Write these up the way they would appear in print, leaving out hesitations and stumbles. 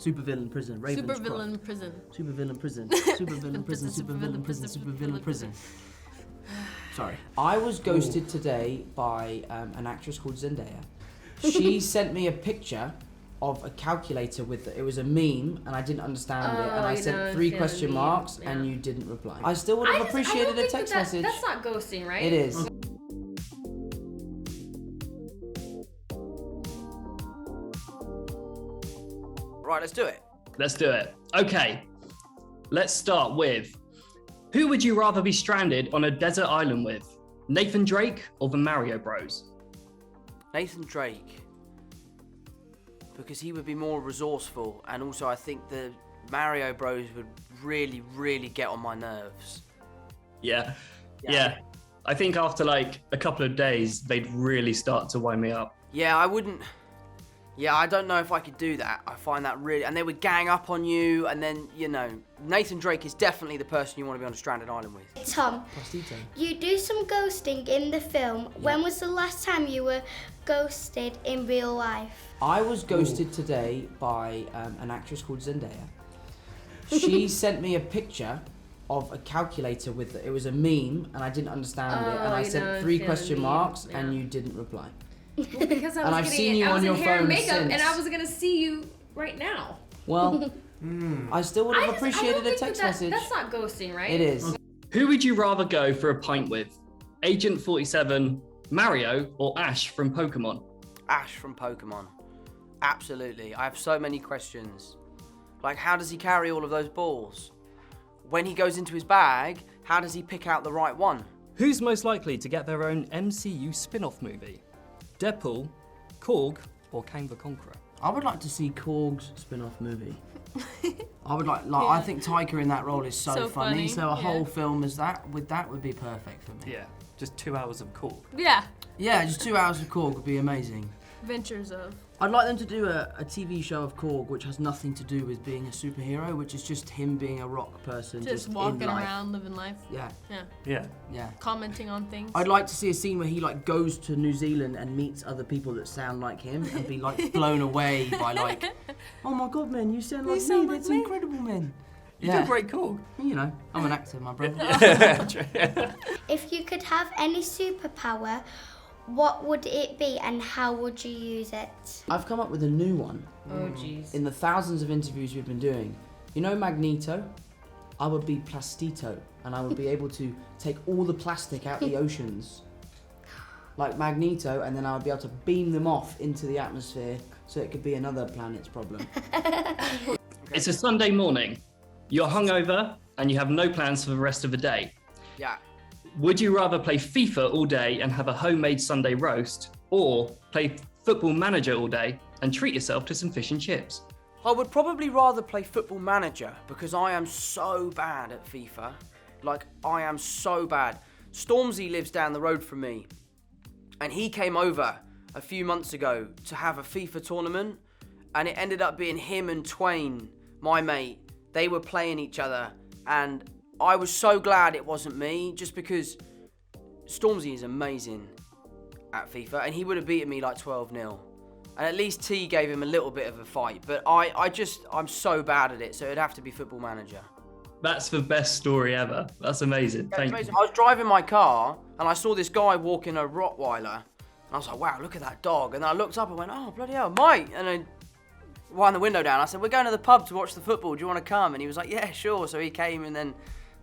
Supervillain Prison. Supervillain Prison. Supervillain Prison. Supervillain Prison. Supervillain Prison. Supervillain Prison. Sorry. I was ghosted today by an actress called Zendaya. She sent me a picture of a calculator with it. It was a meme and I didn't understand it, and I sent 3 question marks and you didn't reply. I still would have appreciated a text message. That's not ghosting, right? It is. Right, let's do it. Let's do it. Okay, let's start with, who would you rather be stranded on a desert island with? Nathan Drake or the Mario Bros? Nathan Drake. Because he would be more resourceful, and also I think the Mario Bros would really, really get on my nerves. Yeah. I think after like a couple of days, they'd really start to wind me up. Yeah, I wouldn't... Yeah, I don't know if I could do that. I find that really... And they would gang up on you, and then, you know... Nathan Drake is definitely the person you want to be on a stranded island with. Tom, you do some ghosting in the film. Yeah. When was the last time you were ghosted in real life? I was ghosted today by an actress called Zendaya. She sent me a picture of a calculator with it. It was a meme, and I didn't understand it, and I sent 3 question marks, and you didn't reply. Well, because I was I've seen you on your hair and phone makeup, since. and I was gonna see you right now. Well, I still would have appreciated a text message. That's not ghosting, right? It is. Who would you rather go for a pint with? Agent 47, Mario, or Ash from Pokemon? Ash from Pokemon. Absolutely. I have so many questions. Like, how does he carry all of those balls? When he goes into his bag, how does he pick out the right one? Who's most likely to get their own MCU spin-off movie? Deadpool, Korg, or Kang the Conqueror? I would like to see Korg's spin-off movie. I would I think Taika in that role is so funny. So a whole film as that would be perfect for me. Yeah, just 2 hours of Korg. Yeah. Yeah, just 2 hours of Korg would be amazing. Adventures of. I'd like them to do a TV show of Korg which has nothing to do with being a superhero, which is just him being a rock person. Just walking around, living life. Yeah. Commenting on things. I'd like to see a scene where he like goes to New Zealand and meets other people that sound like him and be like blown away by like, oh my god, man, you sound like me. That's incredible, man. You did great Korg. You know, I'm an actor, my brother. If you could have any superpower, what would it be and how would you use it? I've come up with a new one. Oh, jeez. In the thousands of interviews we've been doing. You know Magneto? I would be Plastito, and I would be able to take all the plastic out the oceans. Like Magneto, and then I would be able to beam them off into the atmosphere so it could be another planet's problem. It's a Sunday morning. You're hungover, and you have no plans for the rest of the day. Yeah. Would you rather play FIFA all day and have a homemade Sunday roast, or play Football Manager all day and treat yourself to some fish and chips? I would probably rather play Football Manager because I am so bad at FIFA. Like, I am so bad. Stormzy lives down the road from me, and he came over a few months ago to have a FIFA tournament, and it ended up being him and Twain, my mate. They were playing each other, and I was so glad it wasn't me, just because Stormzy is amazing at FIFA, and he would have beaten me like 12-0. And at least T gave him a little bit of a fight, but I'm so bad at it, so it'd have to be Football Manager. That's the best story ever. That's amazing. Yeah, Thank you. I was driving my car, and I saw this guy walking a Rottweiler, and I was like, wow, look at that dog. And then I looked up and went, oh, bloody hell, Mike. And then wound the window down. I said, we're going to the pub to watch the football. Do you want to come? And he was like, yeah, sure. So he came, and then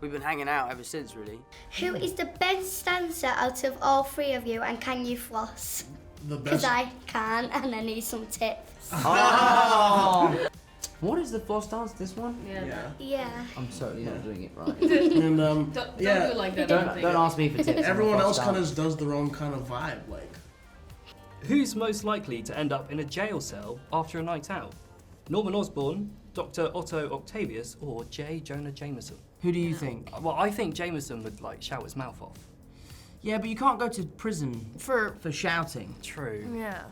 we've been hanging out ever since, really. Who is the best dancer out of all 3 of you, and can you floss? The best. Because I can, and I need some tips. Oh. What is the floss dance, this one? Yeah. I'm certainly not doing it right. And Don't do it like that. Don't ask me for tips. everyone else kind of does their own kind of vibe, like. Who's most likely to end up in a jail cell after a night out? Norman Osborn, Dr. Otto Octavius, or J. Jonah Jameson? Who do you think? Well, I think Jameson would like shout his mouth off. Yeah, but you can't go to prison For shouting. True. yeah.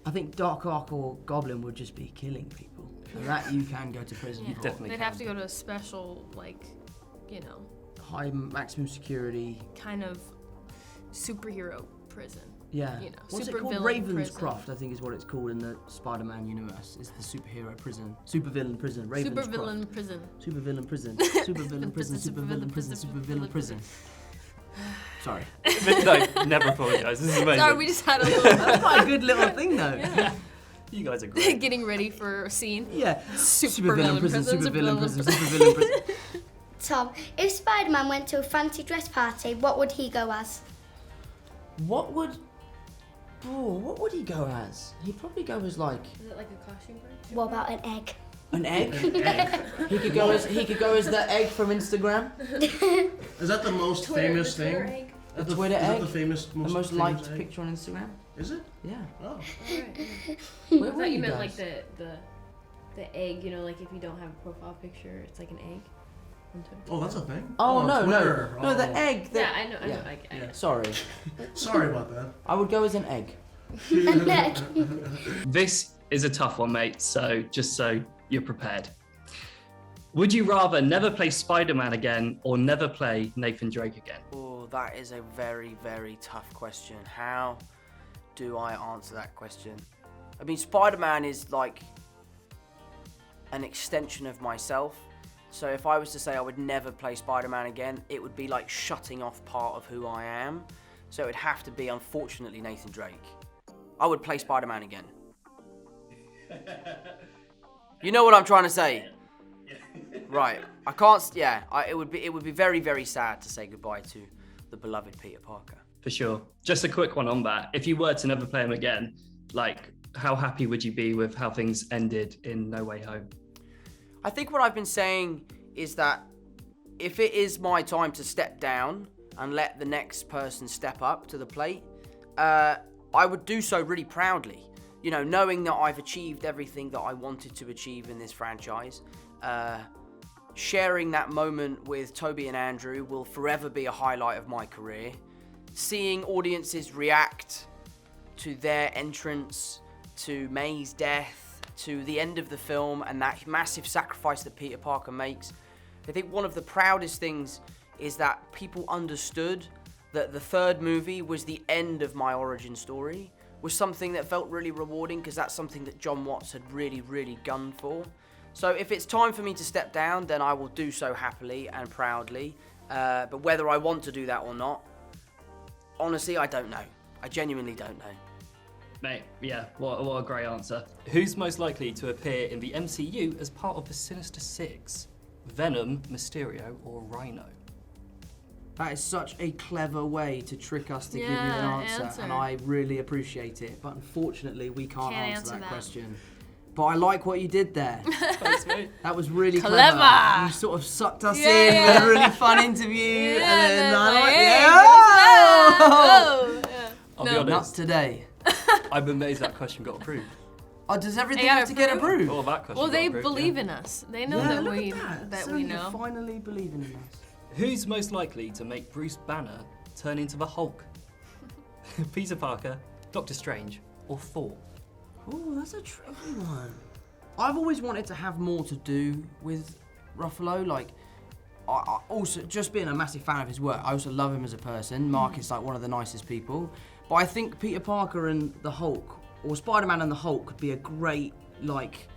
I think Doc Ock or Goblin would just be killing people. So that you can go to prison for. Definitely. They'd have to go to a special, like, you know, High maximum security. kind of superhero prison. Yeah. You know, What's it called? Supervillain Ravenscroft, I think is what it's called in the Spider-Man universe. Is the superhero prison. Supervillain prison. Ravenscroft. Supervillain Prison. Supervillain prison. Supervillain prison. Supervillain prison. Supervillain prison. Sorry. No, never apologise. This is amazing. Sorry, we just had a little That's quite a good little thing though. Yeah. You guys are great. Getting ready for a scene. Yeah. Supervillain prison. Supervillain prison. Supervillain prison. Tom, if Spider-Man went to a fancy dress party, what would he go as? What would he go as? He'd probably go as like Is it like a costume party? What about an egg? an egg. He could go as the egg from Instagram. Is that the most famous thing? Egg. The Twitter Is egg. that the most Most famous liked egg? picture on Instagram. Is it? Yeah. Oh. Alright. Where I were thought you you meant guys? like the egg, you know, like if you don't have a profile picture, it's like an egg. on Twitter. Oh, that's a thing? Oh, no, Twitter. no, the Oh. egg. Yeah, I know. yeah. I know. Sorry, Sorry about that. I would go as an egg. An egg. This is a tough one, mate, so just so you're prepared. Would you rather never play Spider-Man again or never play Nathan Drake again? Oh, that is a very, very tough question. How do I answer that question? I mean, Spider-Man is like an extension of myself. So if I was to say I would never play Spider-Man again, it would be like shutting off part of who I am. So it would have to be, unfortunately, Nathan Drake. I would play Spider-Man again. You know what I'm trying to say? Right. I can't. Yeah. It would be very, very sad to say goodbye to the beloved Peter Parker. For sure. Just a quick one on that. If you were to never play him again, like, how happy would you be with how things ended in No Way Home? I think what I've been saying is that if it is my time to step down and let the next person step up to the plate, I would do so really proudly. You know, knowing that I've achieved everything that I wanted to achieve in this franchise. Sharing that moment with Tobey and Andrew will forever be a highlight of my career. Seeing audiences react to their entrance, to May's death, to the end of the film and that massive sacrifice that Peter Parker makes. I think one of the proudest things is that people understood that the third movie was the end of my origin story, was something that felt really rewarding because that's something that John Watts had really, really gunned for. So if it's time for me to step down, then I will do so happily and proudly. But whether I want to do that or not, honestly, I don't know. I genuinely don't know. Mate, yeah, what a great answer. Who's most likely to appear in the MCU as part of the Sinister Six? Venom, Mysterio, or Rhino? That is such a clever way to trick us to give you an Yeah, answer, and I really appreciate it. But unfortunately, we can't Can't answer answer that that. question. But I like what you did there. Thanks, mate. That was really Clever. clever. You sort of sucked us Yeah, in yeah. with a really fun interview, Yeah, and then I like, like, hey, yeah. oh, yeah. I'll be No. honest, Nuts today. I'm amazed that question got approved. Oh, does everything They got have to get approved? approved? Oh, that question Well, got they approved, believe yeah. in us. They know Yeah, that look we at that. that So we you're know. finally believing in us. Who's most likely to make Bruce Banner turn into the Hulk? Peter Parker, Doctor Strange, or Thor? Oh, that's a tricky one. I've always wanted to have more to do with Ruffalo. Like, I also, just being a massive fan of his work, I also love him as a person. Mark is like one of the nicest people. But I think Peter Parker and the Hulk, or Spider-Man and the Hulk, could be a great, like,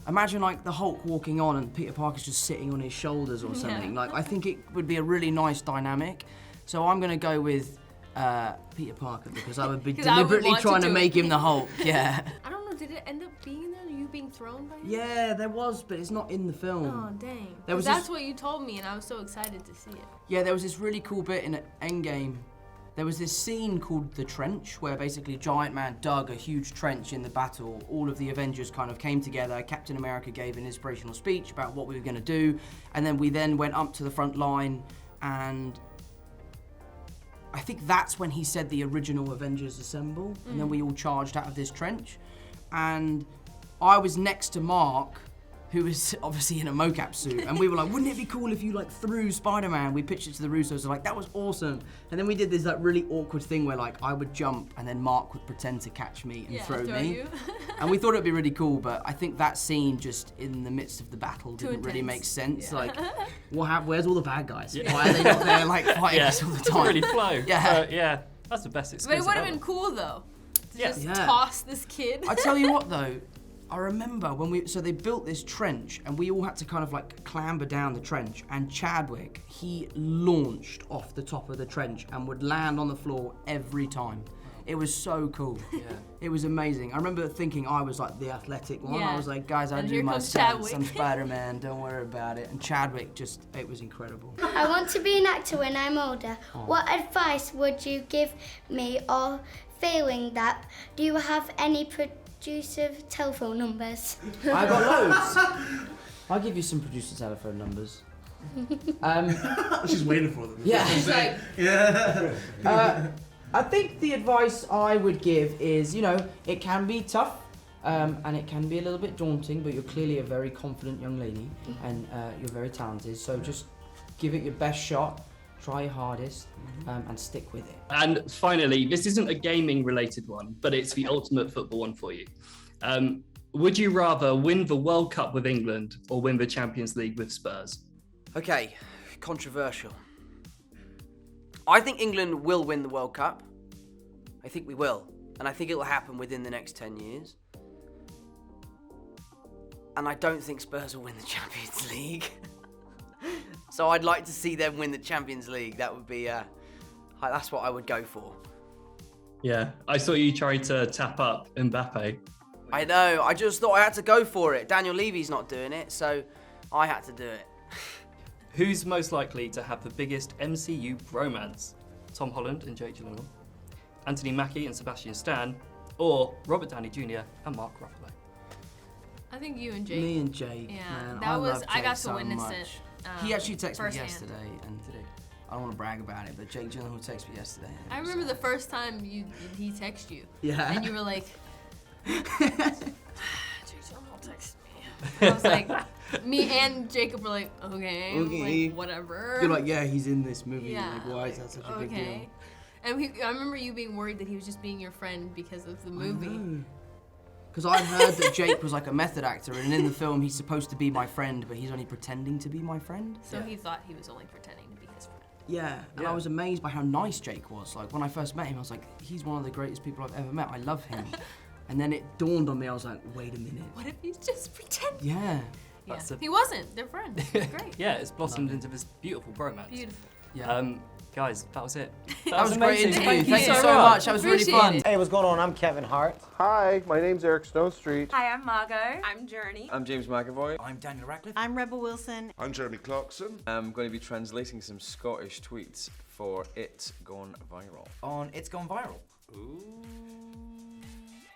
imagine like the Hulk walking on and Peter Parker's just sitting on his shoulders or something. Yeah. Like, I think it would be a really nice dynamic. So I'm gonna go with Peter Parker because I would be 'Cause I would deliberately want to trying to do it. make him the Hulk. Yeah. I don't know. Did it end up being there? You being thrown by him? Yeah, there was, but it's not in the film. Oh dang! There was 'Cause that's this- what you told me, and I was so excited to see it. Yeah, there was this really cool bit in Endgame. There was this scene called The Trench, where basically Giant Man dug a huge trench in the battle. All of the Avengers kind of came together. Captain America gave an inspirational speech about what we were going to do. And then we then went up to the front line, and I think that's when he said the original Avengers assemble. And then we all charged out of this trench. And I was next to Mark, who was obviously in a mocap suit, and we were like, wouldn't it be cool if you like threw Spider-Man? We pitched it to the Russos, so like, that was awesome. And then we did this like really awkward thing where like I would jump and then Mark would pretend to catch me and throw me. you. And we thought it'd be really cool, but I think that scene just in the midst of the battle Too didn't really intense. make sense. Yeah. Like, where's all the bad guys? Yeah. Why are they not there like fighting Yeah, us all the doesn't time? really flow. Yeah. But yeah. That's the best But exclusive it would have ever. been cool though. To Yeah. just Yeah. toss this kid. I tell you what though, I remember when so they built this trench and we all had to kind of like clamber down the trench, and Chadwick, he launched off the top of the trench and would land on the floor every time. It was so cool. Yeah. It was amazing. I remember thinking I was like the athletic one. Yeah. I was like, guys, I And do here my comes stunts. Chadwick. I'm Spider-Man, don't worry about it. And Chadwick it was incredible. I want to be an actor when I'm older. What advice would you give me, or failing that, do you have any producer telephone numbers? I got loads. I'll give you some producer telephone numbers. She's waiting for them. Yeah. He's like, I think the advice I would give is, it can be tough and it can be a little bit daunting, but you're clearly a very confident young lady and you're very talented. So just give it your best shot, try your hardest, and stick with it. And finally, this isn't a gaming related one, but it's the ultimate football one for you. Would you rather win the World Cup with England or win the Champions League with Spurs? Okay, controversial. I think England will win the World Cup. I think we will. And I think it will happen within the next 10 years. And I don't think Spurs will win the Champions League. So I'd like to see them win the Champions League. That would be, that's what I would go for. Yeah, I saw you try to tap up Mbappe. I know, I just thought I had to go for it. Daniel Levy's not doing it, so I had to do it. Who's most likely to have the biggest MCU bromance? Tom Holland and Jake Gyllenhaal, Anthony Mackie and Sebastian Stan, or Robert Downey Jr. and Mark Ruffalo? I think you and Jake. Me and Jake, Yeah, man. that I was- love I Jake got to so witness much. it, He actually texted me firsthand. yesterday, and I don't want to brag about it, but Jake Gyllenhaal texted me yesterday. and it I was, remember the first time he texted you. Yeah. And you were like, Jake Gyllenhaal texted me. I was like, me and Jacob were like, okay. Okay. Like, whatever. You're like, yeah, he's in this movie. Yeah, Like, why is that such a big deal? okay. And I remember you being worried that he was just being your friend because of the movie. Because I heard that Jake was like a method actor, and in the film he's supposed to be my friend, but he's only pretending to be my friend. So he thought he was only pretending to be his friend. Yeah, and I was amazed by how nice Jake was. Like, when I first met him, I was like, he's one of the greatest people I've ever met. I love him. And then it dawned on me, I was like, wait a minute. What if he's just pretending? Yeah. Yeah. That's a- He wasn't. They're friends. It's great. Yeah, it's blossomed into this beautiful bromance. Beautiful. Yeah. Guys, that was it. that was a great amazing. interview. Thank Thank you you so so much. much. That was really Appreciate fun. it. Hey, what's going on? I'm Kevin Hart. Hi, my name's Eric Stone Street. Hi, I'm Margot. I'm Journey. I'm James McAvoy. I'm Daniel Radcliffe. I'm Rebel Wilson. I'm Jeremy Clarkson. I'm going to be translating some Scottish tweets for It's Gone Viral. On It's Gone Viral. Ooh,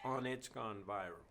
on It's Gone Viral.